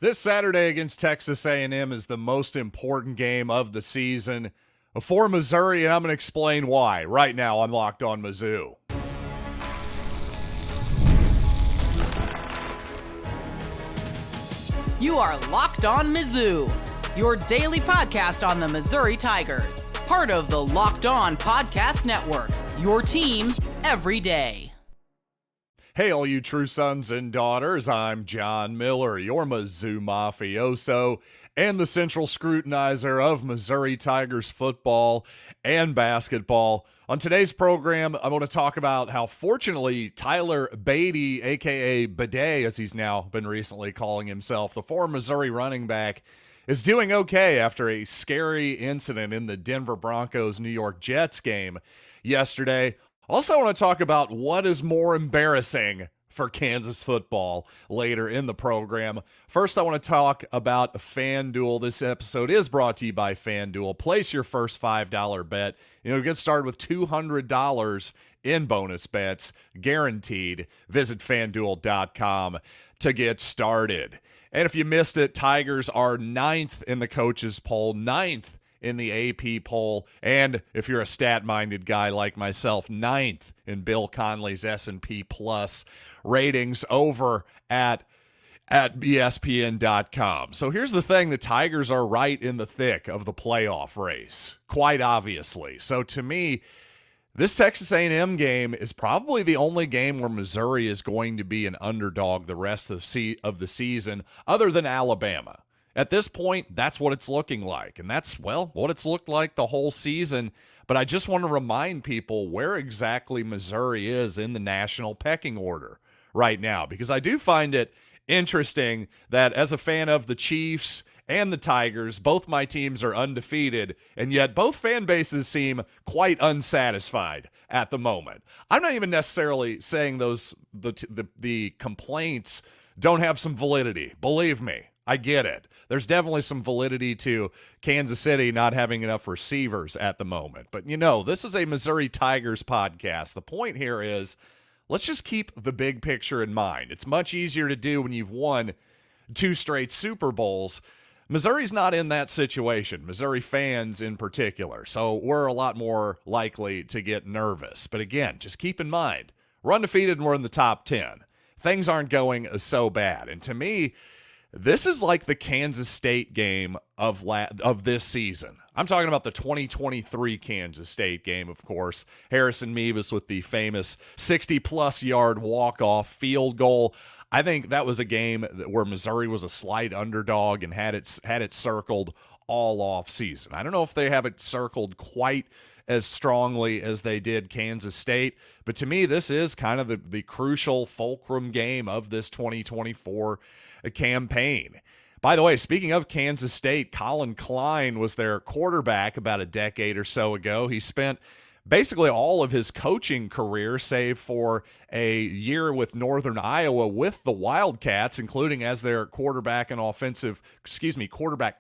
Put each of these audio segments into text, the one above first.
This Saturday against Texas A&M is the most important game of the season for Missouri, and I'm going to explain why right now on Locked On Mizzou. You are Locked On Mizzou, your daily podcast on the Missouri Tigers. Part of the Locked On Podcast Network, your team every day. Hey, all you true sons and daughters, I'm John Miller, your Mizzou mafioso and the central scrutinizer of Missouri Tigers football and basketball. On today's program, I want to talk about how, fortunately, Tyler Badie, a.k.a. Badie, as he's now been recently calling himself, the former Missouri running back, is doing okay after a scary incident in the Denver Broncos New York Jets game yesterday. Also, I want to talk about what is more embarrassing for Kansas football later in the program. First, I want to talk about FanDuel. This episode is brought to you by FanDuel. Place your first $5 bet. Get started with $200 in bonus bets, guaranteed. Visit FanDuel.com to get started. And if you missed it, Tigers are 9th in the coaches poll, 9th in the AP poll, and if you're a stat-minded guy like myself, 9th in Bill Conley's S&P Plus ratings over at ESPN.com. So here's the thing, the Tigers are right in the thick of the playoff race, quite obviously. So to me, this Texas A&M game is probably the only game where Missouri is going to be an underdog the rest of the season, other than Alabama. At this point, that's what it's looking like, and that's, well, what it's looked like the whole season. But I just want to remind people where exactly Missouri is in the national pecking order right now, because I do find it interesting that as a fan of the Chiefs and the Tigers, both my teams are undefeated, and yet both fan bases seem quite unsatisfied at the moment. I'm not even necessarily saying the complaints don't have some validity. Believe me, I get it. There's definitely some validity to Kansas City not having enough receivers at the moment. But, this is a Missouri Tigers podcast. The point here is, let's just keep the big picture in mind. It's much easier to do when you've won 2 straight Super Bowls. Missouri's not in that situation, Missouri fans in particular. So we're a lot more likely to get nervous. But again, just keep in mind, we're undefeated and we're in the top 10. Things aren't going so bad. And to me, this is like the Kansas State game of this season. I'm talking about the 2023 Kansas State game, of course. Harrison Mevis with the famous 60-plus yard walk-off field goal. I think that was a game where Missouri was a slight underdog and had it circled all off season. I don't know if they have it circled quite as strongly as they did Kansas State, but to me, this is kind of the crucial fulcrum game of this 2024 campaign. By the way, speaking of Kansas State, Colin Klein was their quarterback about a decade or so ago. He spent basically all of his coaching career, save for a year with Northern Iowa with the Wildcats, including as their quarterback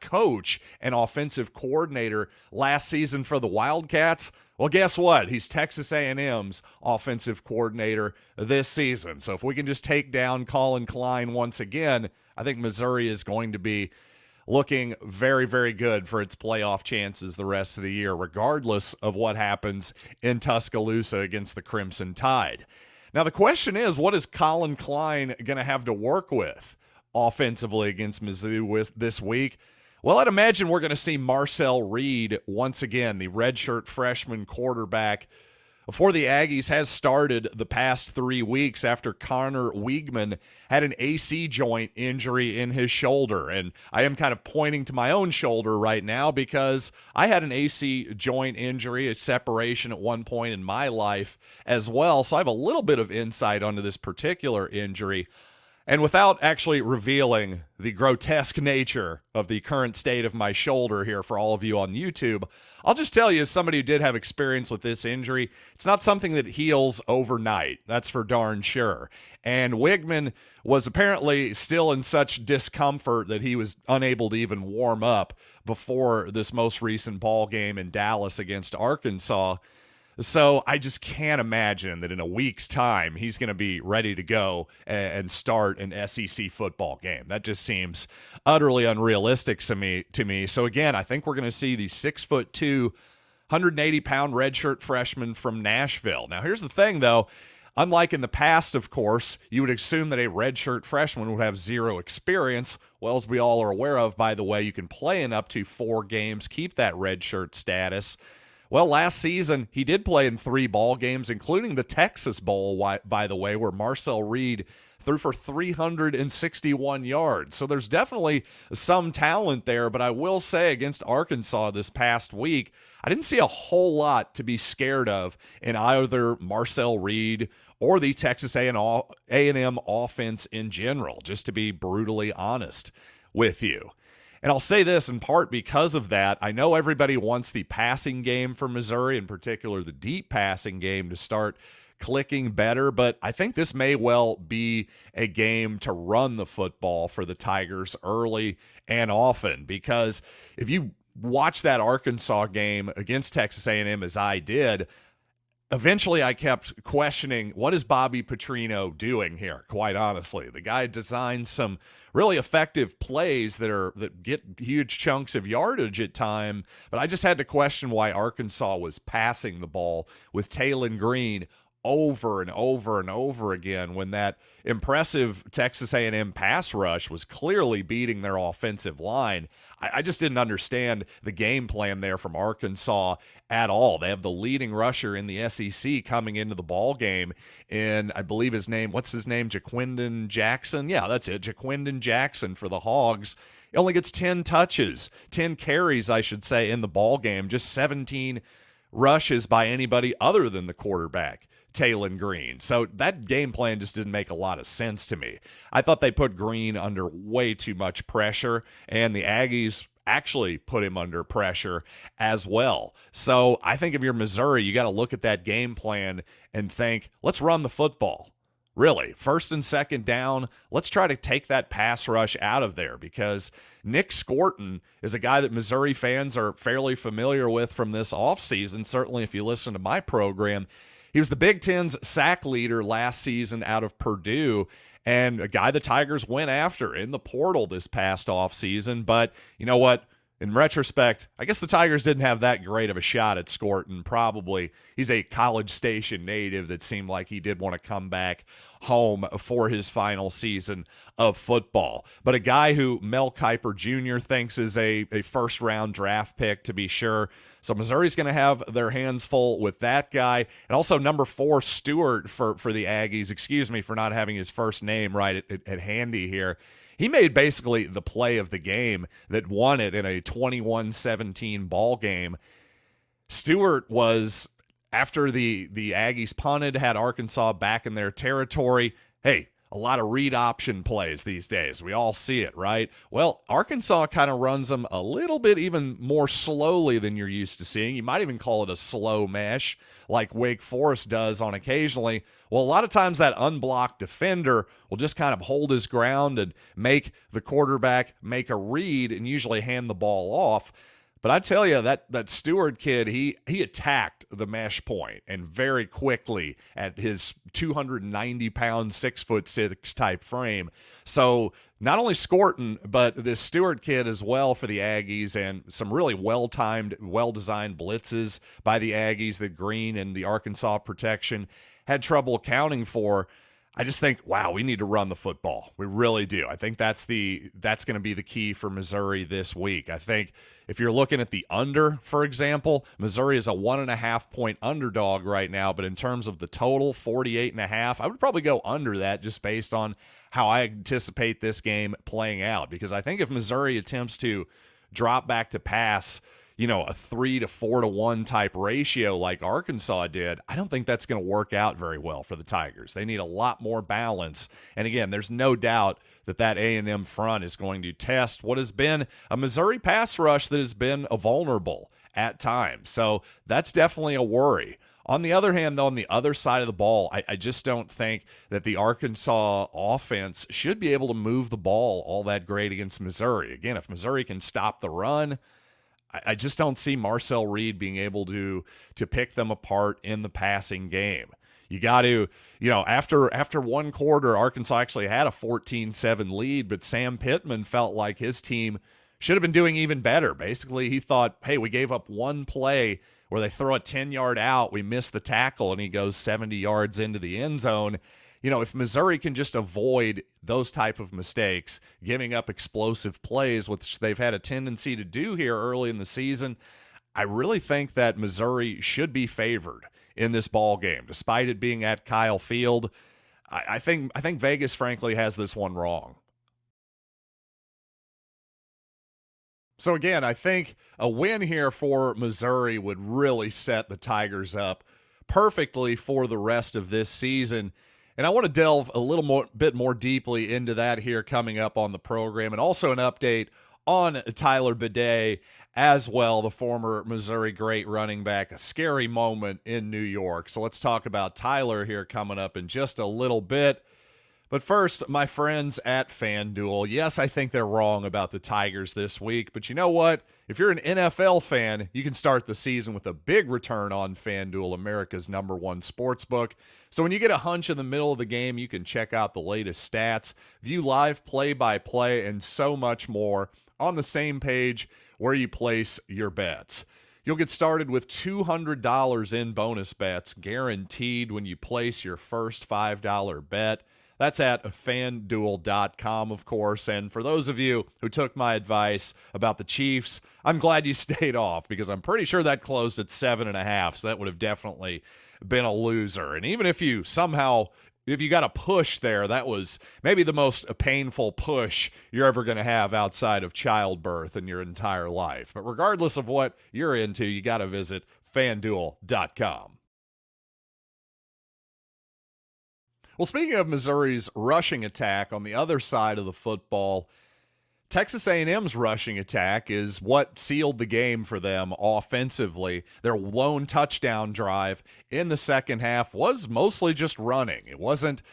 coach and offensive coordinator last season for the Wildcats. Well, guess what? He's Texas A&M's offensive coordinator this season. So if we can just take down Colin Klein once again, I think Missouri is going to be looking very, very good for its playoff chances the rest of the year, regardless of what happens in Tuscaloosa against the Crimson Tide. Now, the question is, what is Colin Klein going to have to work with offensively against Mizzou this week? Well, I'd imagine we're going to see Marcel Reed once again, the redshirt freshman quarterback for the Aggies, has started the past 3 weeks after Connor Weigman had an AC joint injury in his shoulder. And I am kind of pointing to my own shoulder right now because I had an AC joint injury, a separation at one point in my life as well. So I have a little bit of insight onto this particular injury. And without actually revealing the grotesque nature of the current state of my shoulder here for all of you on YouTube, I'll just tell you, as somebody who did have experience with this injury, it's not something that heals overnight. That's for darn sure. And Weigman was apparently still in such discomfort that he was unable to even warm up before this most recent ball game in Dallas against Arkansas. So I just can't imagine that in a week's time he's going to be ready to go and start an SEC football game. That just seems utterly unrealistic to me. So again, I think we're going to see the 6'2", 180-pound redshirt freshman from Nashville. Now here's the thing, though. Unlike in the past, of course, you would assume that a redshirt freshman would have zero experience. Well, as we all are aware of, by the way, you can play in up to 4 games, keep that redshirt status. Well, last season, he did play in 3 ball games, including the Texas Bowl, by the way, where Marcel Reed threw for 361 yards. So there's definitely some talent there, but I will say against Arkansas this past week, I didn't see a whole lot to be scared of in either Marcel Reed or the Texas A&M offense in general, just to be brutally honest with you. And I'll say this in part because of that. I know everybody wants the passing game for Missouri, in particular the deep passing game, to start clicking better, but I think this may well be a game to run the football for the Tigers early and often, because if you watch that Arkansas game against Texas A&M as I did, eventually I kept questioning, what is Bobby Petrino doing here, quite honestly. The guy designed some really effective plays that get huge chunks of yardage at time, but I just had to question why Arkansas was passing the ball with Taylon Green over and over and over again when that impressive Texas A&M pass rush was clearly beating their offensive line. I just didn't understand the game plan there from Arkansas at all. They have the leading rusher in the SEC coming into the ball game, and I believe what's his name? Jaquindon Jackson? Yeah, that's it. Jaquindon Jackson for the Hogs. He only gets 10 touches, 10 carries, I should say, in the ball game, just 17 rushes by anybody other than the quarterback, Taylon Green. So that game plan just didn't make a lot of sense to me. I thought they put Green under way too much pressure, and the Aggies actually put him under pressure as well. So I think if you're Missouri, you got to look at that game plan and think, let's run the football. Really, first and second down, let's try to take that pass rush out of there, because Nick Scourton is a guy that Missouri fans are fairly familiar with from this offseason. Certainly if you listen to my program, he was the Big Ten's sack leader last season out of Purdue, and a guy the Tigers went after in the portal this past offseason. But you know what? In retrospect, I guess the Tigers didn't have that great of a shot at Scourton. Probably he's a College Station native that seemed like he did want to come back home for his final season of football. But a guy who Mel Kiper Jr. thinks is a first-round draft pick, to be sure. So Missouri's going to have their hands full with that guy. And also number 4, Stewart for the Aggies. Excuse me for not having his first name right at handy here. He made basically the play of the game that won it in a 21-17 ball game. Stewart was, after the Aggies punted, had Arkansas back in their territory. Hey, a lot of read option plays these days. We all see it, right? Well, Arkansas kind of runs them a little bit even more slowly than you're used to seeing. You might even call it a slow mesh like Wake Forest does on occasionally. Well, a lot of times that unblocked defender will just kind of hold his ground and make the quarterback make a read and usually hand the ball off. But I tell you, that Stewart kid, he attacked the mesh point, and very quickly at his 290-pound, 6'6" type frame. So not only Scourton, but this Stewart kid as well for the Aggies, and some really well-timed, well-designed blitzes by the Aggies that Green and the Arkansas protection had trouble accounting for. I just think, wow, we need to run the football. We really do. I think that's going to be the key for Missouri this week. I think if you're looking at the under, for example, Missouri is a 1.5-point underdog right now, but in terms of the total, 48.5, I would probably go under that just based on how I anticipate this game playing out. Because I think if Missouri attempts to drop back to pass, a 3 to 4 to 1 type ratio like Arkansas did, I don't think that's going to work out very well for the Tigers. They need a lot more balance. And again, there's no doubt that A&M front is going to test what has been a Missouri pass rush that has been vulnerable at times. So that's definitely a worry. On the other hand, though, on the other side of the ball, I just don't think that the Arkansas offense should be able to move the ball all that great against Missouri. Again, if Missouri can stop the run, I just don't see Marcel Reed being able to pick them apart in the passing game. You got to, after one quarter, Arkansas actually had a 14-7 lead, but Sam Pittman felt like his team should have been doing even better. Basically, he thought, hey, we gave up one play where they throw a 10-yard out, we miss the tackle, and he goes 70 yards into the end zone. If Missouri can just avoid those type of mistakes, giving up explosive plays, which they've had a tendency to do here early in the season, I really think that Missouri should be favored in this ball game, despite it being at Kyle Field. I think Vegas, frankly, has this one wrong. So again, I think a win here for Missouri would really set the Tigers up perfectly for the rest of this season. And I want to delve a bit more deeply into that here coming up on the program, and also an update on Tyler Badie as well, the former Missouri great running back, a scary moment in New York. So let's talk about Tyler here coming up in just a little bit. But first, my friends at FanDuel, yes, I think they're wrong about the Tigers this week, but you know what? If you're an NFL fan, you can start the season with a big return on FanDuel, America's #1 sportsbook. So when you get a hunch in the middle of the game, you can check out the latest stats, view live play-by-play, and so much more on the same page where you place your bets. You'll get started with $200 in bonus bets guaranteed when you place your first $5 bet. That's at FanDuel.com, of course. And for those of you who took my advice about the Chiefs, I'm glad you stayed off, because I'm pretty sure that closed at 7.5, so that would have definitely been a loser. And even if you got a push there, that was maybe the most painful push you're ever going to have outside of childbirth in your entire life. But regardless of what you're into, you got to visit FanDuel.com. Well, speaking of Missouri's rushing attack on the other side of the football, Texas A&M's rushing attack is what sealed the game for them offensively. Their lone touchdown drive in the second half was mostly just running. It wasn't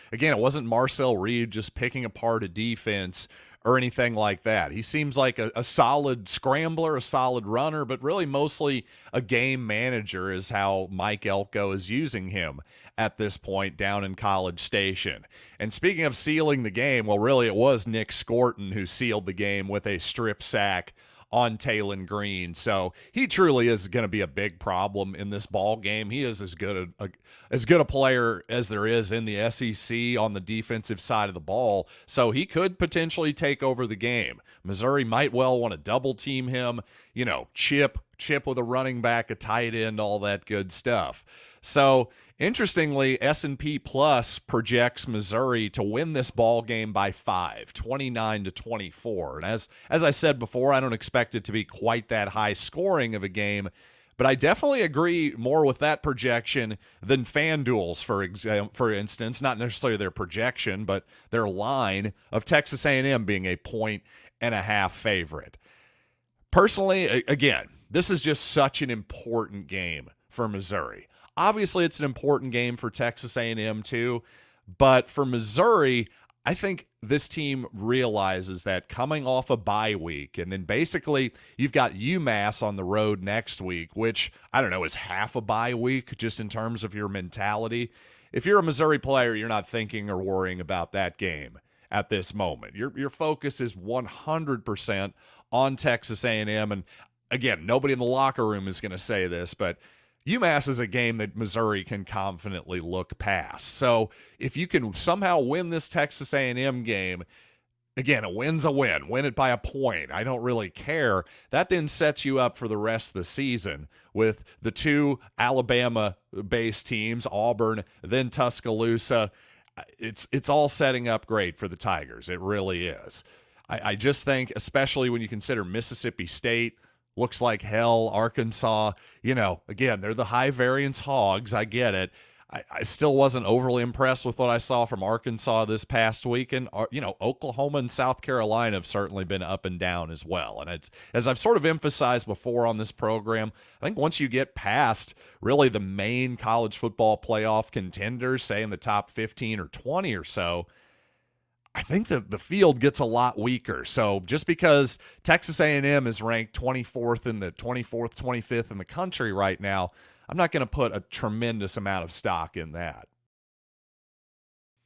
Marcel Reed just picking apart a defense or anything like that. He seems like a solid scrambler, a solid runner, but really mostly a game manager is how Mike Elko is using him at this point down in College Station. And speaking of sealing the game, well, really it was Nick Scourton who sealed the game with a strip sack on Talon Green. So he truly is going to be a big problem in this ball game. He is as good a player as there is in the SEC on the defensive side of the ball. So he could potentially take over the game. Missouri might well want to double team him, chip with a running back, a tight end, all that good stuff. So interestingly, S&P Plus projects Missouri to win this ball game by 5, 29-24. And as I said before, I don't expect it to be quite that high scoring of a game, but I definitely agree more with that projection than FanDuel's, for instance, not necessarily their projection, but their line of Texas A&M being a 1.5 favorite. Personally, again, this is just such an important game for Missouri. Obviously, it's an important game for Texas A&M too, but for Missouri, I think this team realizes that coming off a bye week, and then basically you've got UMass on the road next week, which, I don't know, is half a bye week just in terms of your mentality. If you're a Missouri player, you're not thinking or worrying about that game at this moment. Your focus is 100% on Texas A&M, and again, nobody in the locker room is going to say this, but UMass is a game that Missouri can confidently look past. So if you can somehow win this Texas A&M game, again, a win's a win. Win it by a point. I don't really care. That then sets you up for the rest of the season with the two Alabama-based teams, Auburn, then Tuscaloosa. It's all setting up great for the Tigers. It really is. I just think, especially when you consider Mississippi State looks like hell, Arkansas, again, they're the high variance hogs. I get it. I still wasn't overly impressed with what I saw from Arkansas this past week. And, Oklahoma and South Carolina have certainly been up and down as well. And as I've sort of emphasized before on this program, I think once you get past really the main college football playoff contenders, say in the top 15 or 20 or so, I think the field gets a lot weaker. So just because Texas A&M is ranked 24th, 25th in the country right now, I'm not going to put a tremendous amount of stock in that.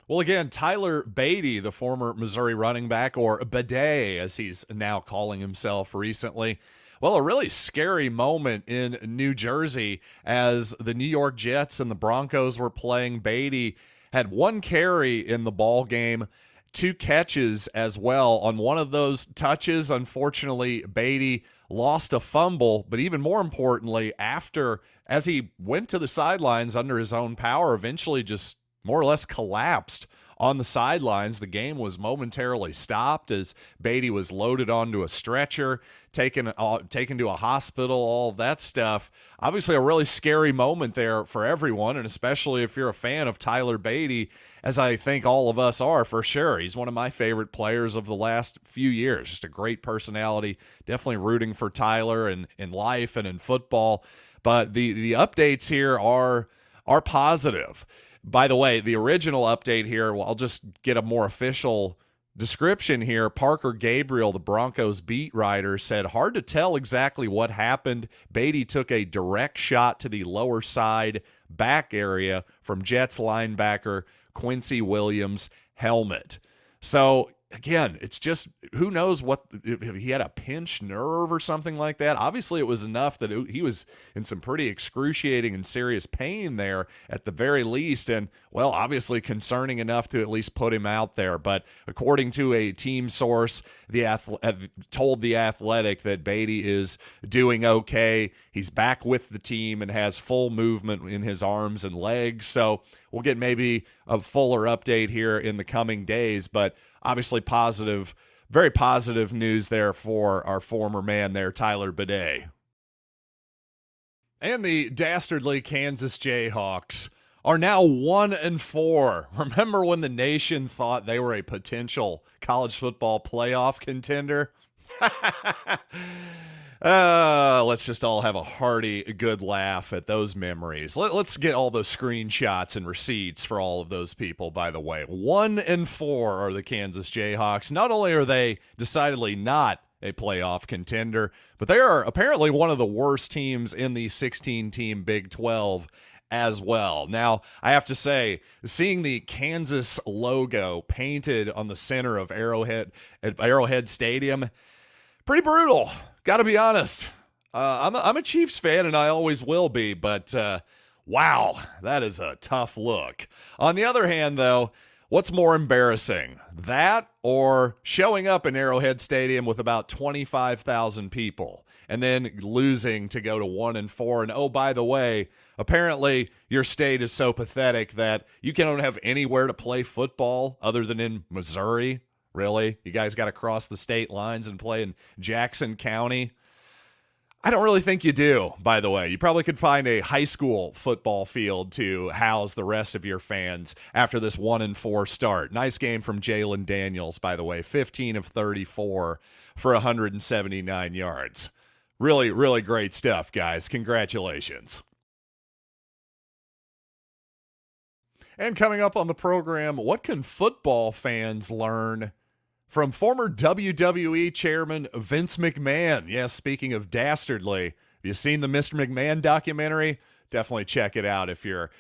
Well, again, Tyler Badie, the former Missouri running back, or Badie, as he's now calling himself recently, well, a really scary moment in New Jersey as the New York Jets and the Broncos were playing. Badie had 1 carry in the ball game, 2 catches as well. On one of those touches, unfortunately, Badie lost a fumble, but even more importantly, as he went to the sidelines under his own power, eventually just more or less collapsed on the sidelines. The game was momentarily stopped as Badie was loaded onto a stretcher, taken to a hospital, all of that stuff. Obviously a really scary moment there for everyone, and especially if you're a fan of Tyler Badie, as I think all of us are for sure. He's one of my favorite players of the last few years. Just a great personality. Definitely rooting for Tyler in life and in football. But the updates here are positive. By the way, the original update here, well, I'll just get a more official description here. Parker Gabriel, the Broncos beat writer, said, hard to tell exactly what happened. Badie took a direct shot to the lower side back area from Jets linebacker Quincy Williams' helmet. So, again, it's just, who knows if he had a pinched nerve or something like that. Obviously, it was enough that he was in some pretty excruciating and serious pain there at the very least. And, well, obviously concerning enough to at least put him out there. But according to a team source, told The Athletic that Badie is doing okay. He's back with the team and has full movement in his arms and legs. So we'll get maybe a fuller update here in the coming days. But obviously positive, very positive news there for our former man there, Tyler Badie. And the dastardly Kansas Jayhawks are now 1-4. Remember when the nation thought they were a potential college football playoff contender? Let's just all have a hearty, good laugh at those memories. Let's get all those screenshots and receipts for all of those people, by the way. 1-4 are the Kansas Jayhawks. Not only are they decidedly not a playoff contender, but they are apparently one of the worst teams in the 16-team Big 12 as well. Now, I have to say, seeing the Kansas logo painted on the center of Arrowhead Stadium, pretty brutal. Got to be honest. I'm a Chiefs fan, and I always will be, but wow, that is a tough look. On the other hand, though, what's more embarrassing, that or showing up in Arrowhead Stadium with about 25,000 people and then losing to go to 1-4? And oh, by the way, apparently your state is so pathetic that you can't have anywhere to play football other than in Missouri. Really? You guys got to cross the state lines and play in Jackson County? I don't really think you do, by the way. You probably could find a high school football field to house the rest of your fans after this 1-4 start. Nice game from Jalen Daniels, by the way. 15 of 34 for 179 yards. Really, really great stuff, guys. Congratulations. And coming up on the program, what can football fans learn from former WWE chairman Vince McMahon? Yes, speaking of dastardly, have you seen the Mr. McMahon documentary? Definitely check it out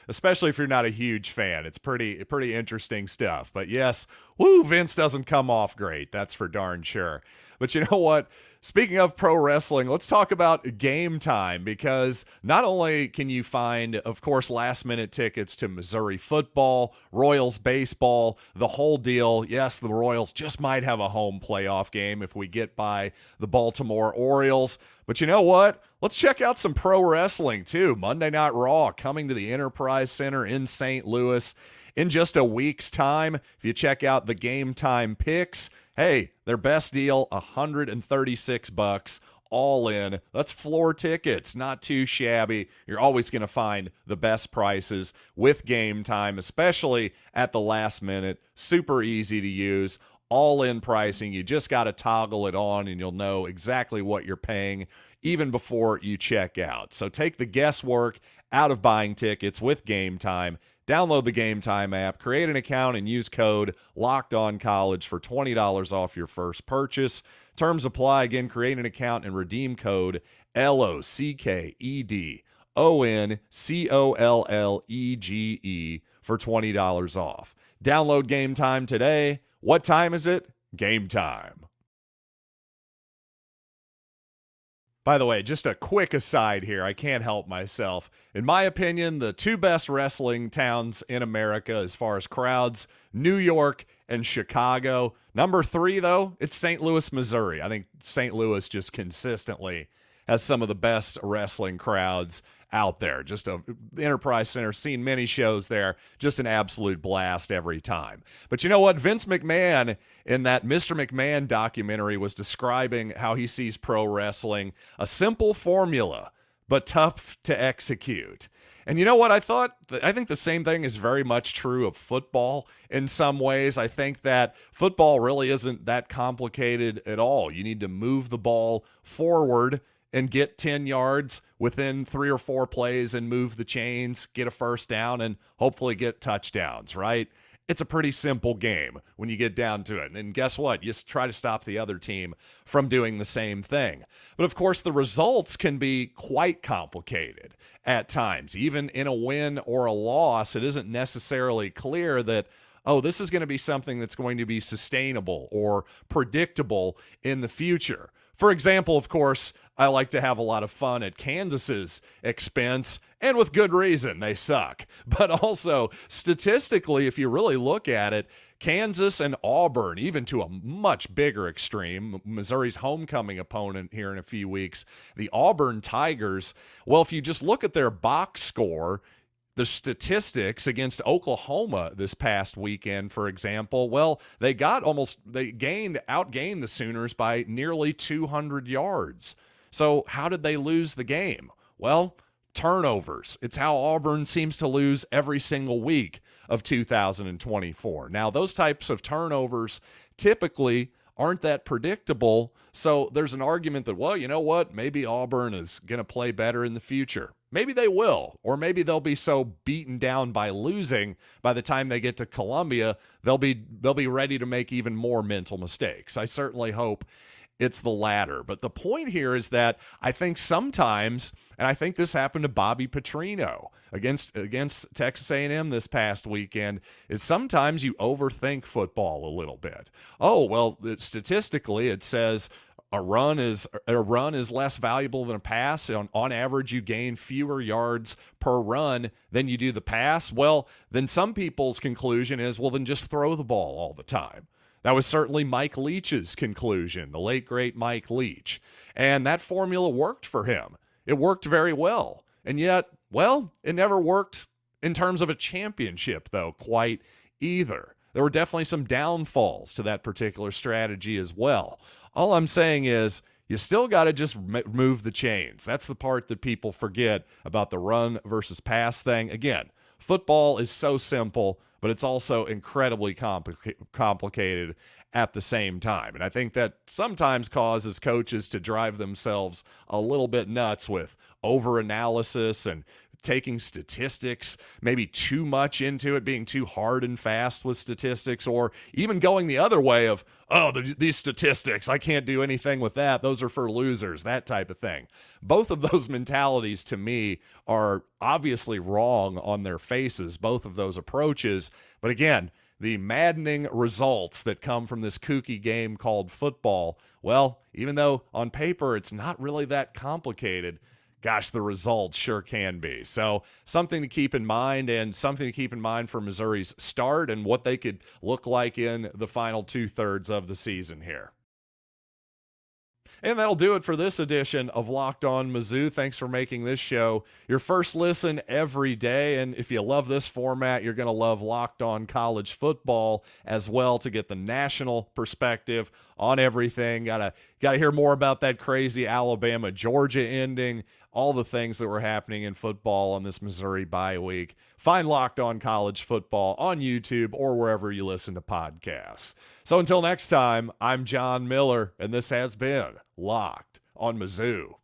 especially if you're not a huge fan. It's pretty interesting stuff. But yes, Vince doesn't come off great. That's for darn sure. But you know what? Speaking of pro wrestling, let's talk about Gametime, because not only can you find, of course, last-minute tickets to Missouri football, Royals baseball, the whole deal. Yes, the Royals just might have a home playoff game if we get by the Baltimore Orioles. But you know what? Let's check out some pro wrestling, too. Monday Night Raw coming to the Enterprise Center in St. Louis in just a week's time. If you check out the Gametime picks, hey, their best deal, $136 all in. That's floor tickets, not too shabby. You're always going to find the best prices with Gametime, especially at the last minute. Super easy to use, all in pricing. You just got to toggle it on and you'll know exactly what you're paying even before you check out. So take the guesswork out of buying tickets with Gametime. Download the Gametime app, create an account, and use code LOCKEDONCollege for $20 off your first purchase. Terms apply. Again, create an account and redeem code LOCKEDONCOLLEGE for $20 off. Download Gametime today. What time is it? Game time. By the way, just a quick aside here. I can't help myself. In my opinion, the two best wrestling towns in America as far as crowds, New York and Chicago. Number 3, though, it's St. Louis, Missouri. I think St. Louis just consistently has some of the best wrestling crowds out there. Just a Enterprise Center, seen many shows there, just an absolute blast every time. But you know what? Vince McMahon in that Mr. McMahon documentary was describing how he sees pro wrestling, a simple formula, but tough to execute. And you know what? I think the same thing is very much true of football in some ways. I think that football really isn't that complicated at all. You need to move the ball forward and get 10 yards within 3 or 4 plays and move the chains, get a first down, and hopefully get touchdowns, right? It's a pretty simple game when you get down to it. And then guess what? You try to stop the other team from doing the same thing. But of course, the results can be quite complicated at times. Even in a win or a loss, it isn't necessarily clear that, oh, this is going to be something that's going to be sustainable or predictable in the future. For example, of course, I like to have a lot of fun at Kansas's expense, and with good reason. They suck. But also, statistically, if you really look at it, Kansas and Auburn, even to a much bigger extreme, Missouri's homecoming opponent here in a few weeks, the Auburn Tigers, well, if you just look at their box score, the statistics against Oklahoma this past weekend, for example, well, they outgained the Sooners by nearly 200 yards. So how did they lose the game? Well, turnovers. It's how Auburn seems to lose every single week of 2024. Now, those types of turnovers typically aren't that predictable. So there's an argument that, well, you know what? Maybe Auburn is going to play better in the future. Maybe they will, or maybe they'll be so beaten down by losing by the time they get to Columbia, they'll be ready to make even more mental mistakes. I certainly hope it's the latter. But the point here is that I think sometimes, and I think this happened to Bobby Petrino against Texas A&M this past weekend, is sometimes you overthink football a little bit. Oh, well, statistically it says a run is less valuable than a pass. On average, you gain fewer yards per run than you do the pass. Well, then some people's conclusion is, well, then just throw the ball all the time. That was certainly Mike Leach's conclusion, the late, great Mike Leach. And that formula worked for him. It worked very well. And yet, well, it never worked in terms of a championship, though, quite either. There were definitely some downfalls to that particular strategy as well. All I'm saying is you still got to just move the chains. That's the part that people forget about the run versus pass thing. Again, football is so simple, but it's also incredibly complicated at the same time. And I think that sometimes causes coaches to drive themselves a little bit nuts with over-analysis and taking statistics maybe too much into it, being too hard and fast with statistics, or even going the other way of, oh, these statistics, I can't do anything with that. Those are for losers, that type of thing. Both of those mentalities to me are obviously wrong on their faces, both of those approaches. But again, the maddening results that come from this kooky game called football, well, even though on paper it's not really that complicated, gosh, the results sure can be. So something to keep in mind, and something to keep in mind for Missouri's start and what they could look like in the final 2/3 of the season here. And that'll do it for this edition of Locked On Mizzou. Thanks for making this show your first listen every day. And if you love this format, you're going to love Locked On College Football as well, to get the national perspective on everything. Gotta hear more about that crazy Alabama-Georgia ending, all the things that were happening in football on this Missouri bye week. Find Locked On College Football on YouTube or wherever you listen to podcasts. So until next time, I'm John Miller, and this has been Locked On Mizzou.